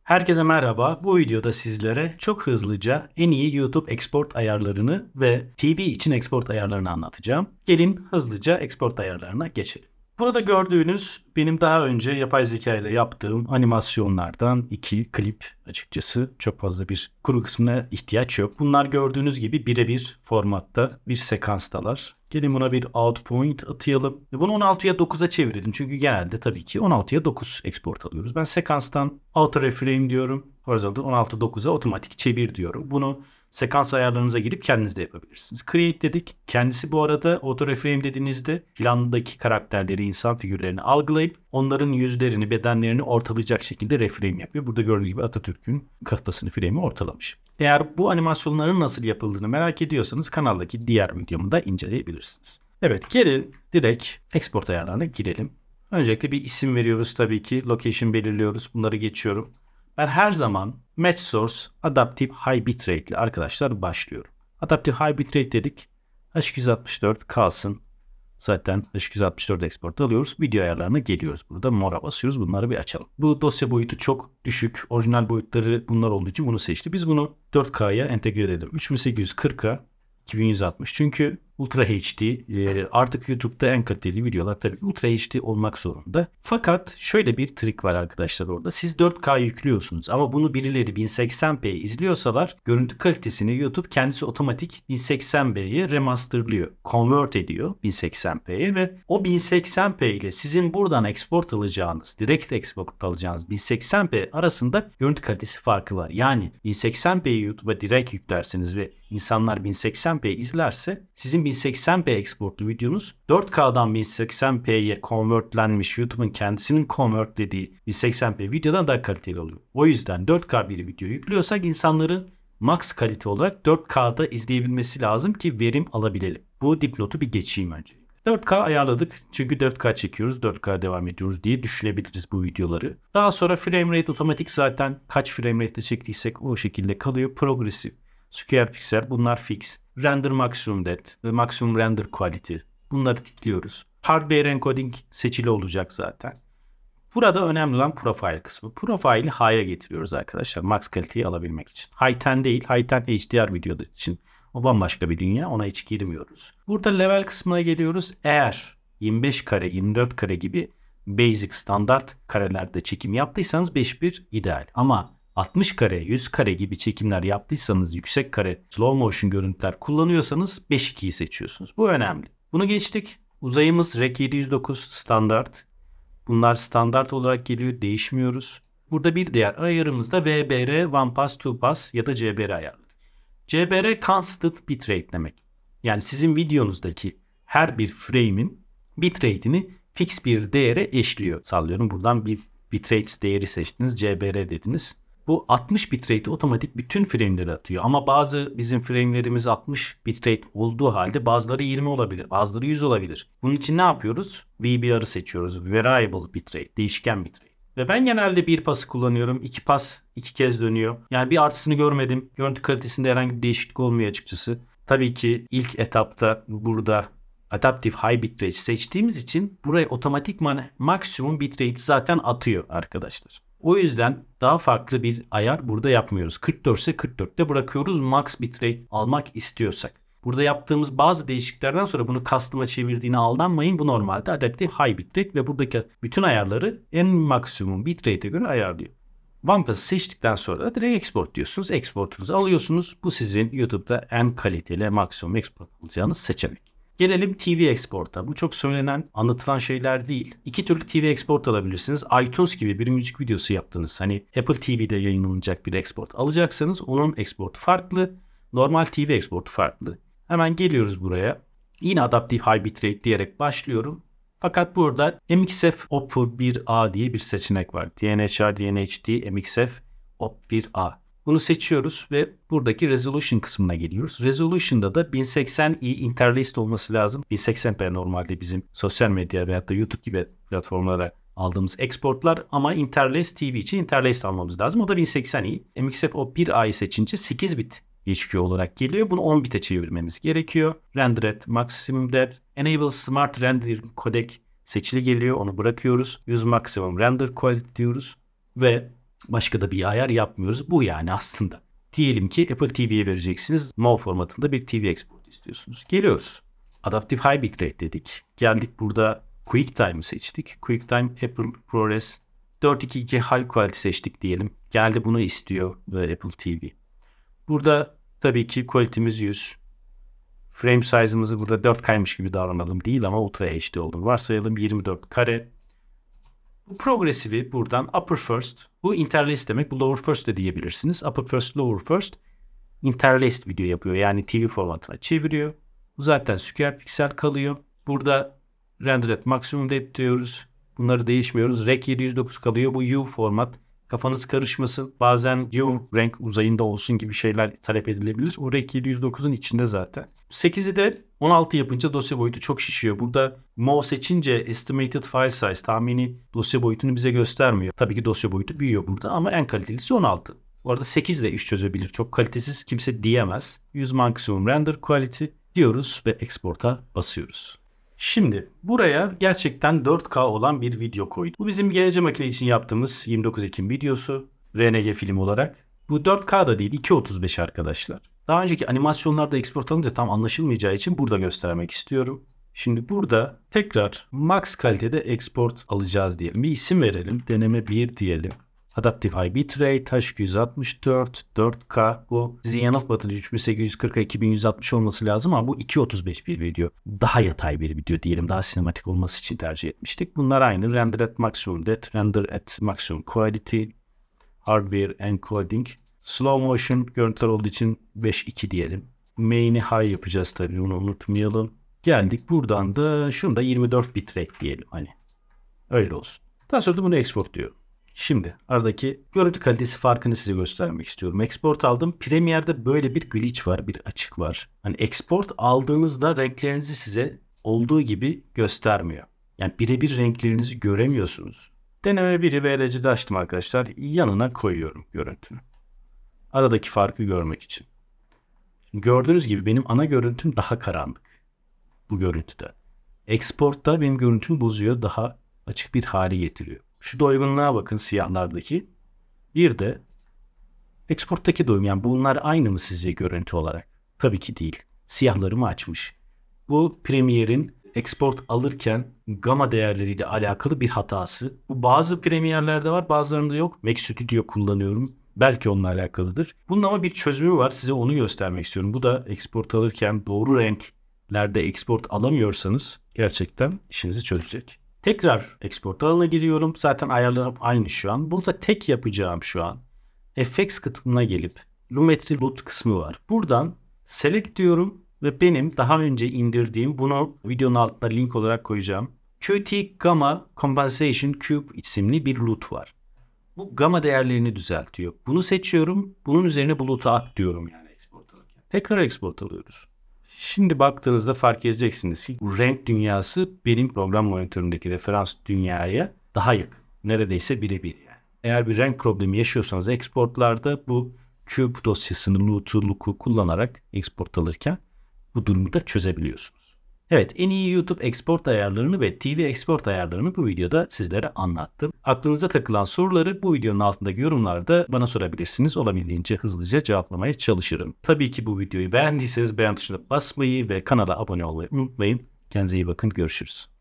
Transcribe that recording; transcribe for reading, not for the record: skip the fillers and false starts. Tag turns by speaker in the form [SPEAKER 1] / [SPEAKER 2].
[SPEAKER 1] Herkese merhaba. Bu videoda sizlere çok hızlıca en iyi YouTube export ayarlarını ve TV için export ayarlarını anlatacağım. Gelin hızlıca export ayarlarına geçelim. Burada gördüğünüz benim daha önce yapay zeka ile yaptığım animasyonlardan iki klip açıkçası. Çok fazla bir kuru kısmına ihtiyaç yok. Bunlar gördüğünüz gibi birebir formatta bir sekanstalar. Gelin buna bir out point atayalım. Bunu 16'ya 9'a çevirelim. Çünkü genelde tabii ki 16'ya 9 export alıyoruz. Ben sekanstan auto reframe diyorum. Horizontal 16.9'a otomatik çevir diyorum. Bunu sekans ayarlarınıza girip kendiniz de yapabilirsiniz. Create dedik. Kendisi bu arada auto reframe dediğinizde plandaki karakterleri, insan figürlerini algılayıp onların yüzlerini, bedenlerini ortalayacak şekilde reframe yapıyor. Burada gördüğünüz gibi Atatürk'ün kafasını frame'i ortalamış. Eğer bu animasyonların nasıl yapıldığını merak ediyorsanız kanaldaki diğer videomu da inceleyebilirsiniz. Evet, gelin direkt export ayarlarına girelim. Öncelikle bir isim veriyoruz tabii ki. Location belirliyoruz. Bunları geçiyorum. Ben her zaman Match Source Adaptive High Bitrate ile arkadaşlar başlıyorum. Adaptive High Bitrate dedik. H264 kalsın. Zaten H264 export alıyoruz. Video ayarlarına geliyoruz. Burada mora basıyoruz. Bunları bir açalım. Bu dosya boyutu çok düşük. Orijinal boyutları bunlar olduğu için bunu seçti. Biz bunu 4K'ya entegre edelim. 3840'a 2160. Çünkü Ultra HD artık YouTube'da en kaliteli videolar tabii Ultra HD olmak zorunda. Fakat şöyle bir trik var arkadaşlar orada. Siz 4K yüklüyorsunuz ama bunu birileri 1080p izliyorsalar görüntü kalitesini YouTube kendisi otomatik 1080p'ye remasterlıyor. Convert ediyor 1080p'ye ve o 1080p ile sizin buradan export alacağınız, direkt export alacağınız 1080p arasında görüntü kalitesi farkı var. Yani 1080p'yi YouTube'a direkt yüklerseniz ve insanlar 1080p izlerse sizin 1080p exportlu videonuz 4K'dan 1080p'ye convertlenmiş YouTube'un kendisinin convertlediği 1080p videodan daha kaliteli oluyor. O yüzden 4K bir video yüklüyorsak insanların max kalite olarak 4K'da izleyebilmesi lazım ki verim alabilelim. Bu dipnotu bir geçeyim önce. 4K ayarladık çünkü 4K çekiyoruz, 4K devam ediyoruz diye düşünebiliriz bu videoları. Daha sonra frame rate otomatik zaten kaç frame rate ile çektiysek o şekilde kalıyor. Progresif, square pixel bunlar fix. Render maximum depth ve maximum render quality bunları tıklıyoruz. Hardware encoding seçili olacak zaten. Burada önemli olan profile kısmı. Profile'i high'a getiriyoruz arkadaşlar. Max kaliteyi alabilmek için. High 10 değil. High 10 HDR videoda için. O bambaşka bir dünya. Ona hiç girmiyoruz. Burada level kısmına geliyoruz. Eğer 25 kare, 24 kare gibi basic standart karelerde çekim yaptıysanız 5.1 ideal. Ama 60 kare, 100 kare gibi çekimler yaptıysanız, yüksek kare, slow motion görüntüler kullanıyorsanız 5.2'yi seçiyorsunuz. Bu önemli. Bunu geçtik. Uzayımız Rec 709 standart. Bunlar standart olarak geliyor. Değişmiyoruz. Burada bir diğer ayarımız da VBR, One Pass, Two Pass ya da CBR ayarları. CBR Constant Bitrate demek. Yani sizin videonuzdaki her bir frame'in bitrate'ini fix bir değere eşliyor. Sallıyorum buradan bir bitrate değeri seçtiniz. CBR dediniz. Bu 60 bitrate otomatik bütün frame'leri atıyor. Ama bazı bizim frame'lerimiz 60 bitrate olduğu halde bazıları 20 olabilir. Bazıları 100 olabilir. Bunun için ne yapıyoruz? VBR'ı seçiyoruz. Variable bitrate, değişken bitrate. Ve ben genelde bir pası kullanıyorum. 2 pas 2 kez dönüyor. Yani bir artısını görmedim. Görüntü kalitesinde herhangi bir değişiklik olmuyor açıkçası. Tabii ki ilk etapta burada Adaptive High Bitrate seçtiğimiz için buraya otomatikman maksimum bitrate'i zaten atıyor arkadaşlar. O yüzden daha farklı bir ayar burada yapmıyoruz. 44 ise 44'te bırakıyoruz max bitrate almak istiyorsak. Burada yaptığımız bazı değişikliklerden sonra bunu custom'a çevirdiğine aldanmayın. Bu normalde Adaptive High Bitrate ve buradaki bütün ayarları en maksimum bitrate'e göre ayarlıyor. OnePass'ı seçtikten sonra da direkt export diyorsunuz. Exportunuzu alıyorsunuz. Bu sizin YouTube'da en kaliteli maksimum export alacağınız seçenek. Gelelim TV Export'a. Bu çok söylenen, anlatılan şeyler değil. İki türlü TV Export alabilirsiniz. iTunes gibi bir müzik videosu yaptınız. Hani Apple TV'de yayınlanacak bir export alacaksanız onun exportu farklı. Normal TV exportu farklı. Hemen geliyoruz buraya. Yine Adaptive High Bitrate diyerek başlıyorum. Fakat burada MXF OP1A diye bir seçenek var. DNHR, DNHD, MXF OP1A. Bunu seçiyoruz ve buradaki resolution kısmına geliyoruz. Resolution'da da 1080i interlaced olması lazım. 1080p normalde bizim sosyal medya veyahut da YouTube gibi platformlara aldığımız exportlar ama interlaced TV için interlaced almamız lazım. O da 1080i. MXF O1A'yı seçince 8 bit HQ olarak geliyor. Bunu 10 bit'e çevirmemiz gerekiyor. Render at maximum depth. Enable smart render codec seçili geliyor. Onu bırakıyoruz. Use maximum render quality diyoruz. Ve Başka da bir ayar yapmıyoruz. Bu yani aslında. Diyelim ki Apple TV'ye vereceksiniz. MOV formatında bir TV export istiyorsunuz. Geliyoruz. Adaptive High Bitrate dedik. Geldik burada QuickTime'ı seçtik. QuickTime Apple ProRes 422 High Quality seçtik diyelim. Geldi bunu istiyor ve Apple TV. Burada tabii ki quality'miz 100. Frame size'ımızı burada 4K'ymış gibi davranalım değil ama Ultra HD olduğunu varsayalım. 24 kare. Bu progresifi buradan upper first. Bu interlaced demek. Bu lower first de diyebilirsiniz. Upper first, lower first. Interlaced video yapıyor. Yani TV formatına çeviriyor. Bu zaten square piksel kalıyor. Burada render at maximum depth diyoruz. Bunları değişmiyoruz. Rec 709 kalıyor. Bu U format. Kafanız karışmasın. Bazen U renk uzayında olsun gibi şeyler talep edilebilir. O Rec 709'un içinde zaten. 8'i de 16 yapınca dosya boyutu çok şişiyor. Burada MOV seçince estimated file size tahmini dosya boyutunu bize göstermiyor. Tabii ki dosya boyutu büyüyor burada ama en kalitelisi 16. Bu arada 8 de iş çözebilir. Çok kalitesiz kimse diyemez. 100 maximum render quality diyoruz ve export'a basıyoruz. Şimdi buraya gerçekten 4K olan bir video koydum. Bu bizim geleceğe makine için yaptığımız 29 Ekim videosu. RNG film olarak. Bu 4K da değil 2.35 arkadaşlar. Daha önceki animasyonlarda export alınca tam anlaşılmayacağı için burada göstermek istiyorum. Şimdi burada tekrar max kalitede export alacağız diyelim. Bir isim verelim. Deneme 1 diyelim. Adaptive High Bitrate, H264, 4K. Bu sizi yanıltmadığı 3840'a 2160 olması lazım ama bu 2.35 bir video. Daha yatay bir video diyelim. Daha sinematik olması için tercih etmiştik. Bunlar aynı. Render at maximum depth, render at maximum quality, hardware encoding. Slow motion görüntüler olduğu için 5.2 diyelim. Main'i high yapacağız tabii, onu unutmayalım. Geldik buradan da şunu da 24 bitrate diyelim hani. Öyle olsun. Daha sonra da bunu export diyorum. Şimdi aradaki görüntü kalitesi farkını size göstermek istiyorum. Export aldım. Premiere'de böyle bir glitch var, bir açık var. Hani export aldığınızda renklerinizi size olduğu gibi göstermiyor. Yani birebir renklerinizi göremiyorsunuz. Deneme 1'i VLC'de açtım arkadaşlar. Yanına koyuyorum görüntünü. Aradaki farkı görmek için. Gördüğünüz gibi benim ana görüntüm daha karanlık. Bu görüntüde. Export'ta benim görüntümü bozuyor. Daha açık bir hale getiriyor. Şu doygunluğa bakın siyahlardaki. Bir de export'taki doyum. Yani bunlar aynı mı sizce görüntü olarak? Tabii ki değil. Siyahlarımı açmış. Bu Premiere'in export alırken gamma değerleriyle alakalı bir hatası. Bu bazı Premiere'lerde var, bazılarında yok. Mac Studio kullanıyorum. Belki onunla alakalıdır. Bunun ama bir çözümü var. Size onu göstermek istiyorum. Bu da export alırken doğru renklerde export alamıyorsanız gerçekten işinizi çözecek. Tekrar export alanına giriyorum. Zaten ayarlarım aynı şu an. Burada tek yapacağım şu an. Effects kısmına gelip Lumetri Loot kısmı var. Buradan select diyorum ve benim daha önce indirdiğim, bunu videonun altına link olarak koyacağım, Qt Gamma Compensation Cube isimli bir loot var. Bu gamma değerlerini düzeltiyor. Bunu seçiyorum. Bunun üzerine bulut'a at diyorum yani export alırken. Tekrar export alıyoruz. Şimdi baktığınızda fark edeceksiniz ki bu renk dünyası benim program monitöründeki referans dünyaya daha yakın. Neredeyse birebir yani. Eğer bir renk problemi yaşıyorsanız exportlarda bu cube dosyasını, look'u kullanarak export alırken bu durumu da çözebiliyorsunuz. Evet, en iyi YouTube export ayarlarını ve TV export ayarlarını bu videoda sizlere anlattım. Aklınıza takılan soruları bu videonun altındaki yorumlarda bana sorabilirsiniz. Olabildiğince hızlıca cevaplamaya çalışırım. Tabii ki bu videoyu beğendiyseniz beğen tuşuna basmayı ve kanala abone olmayı unutmayın. Kendinize iyi bakın. Görüşürüz.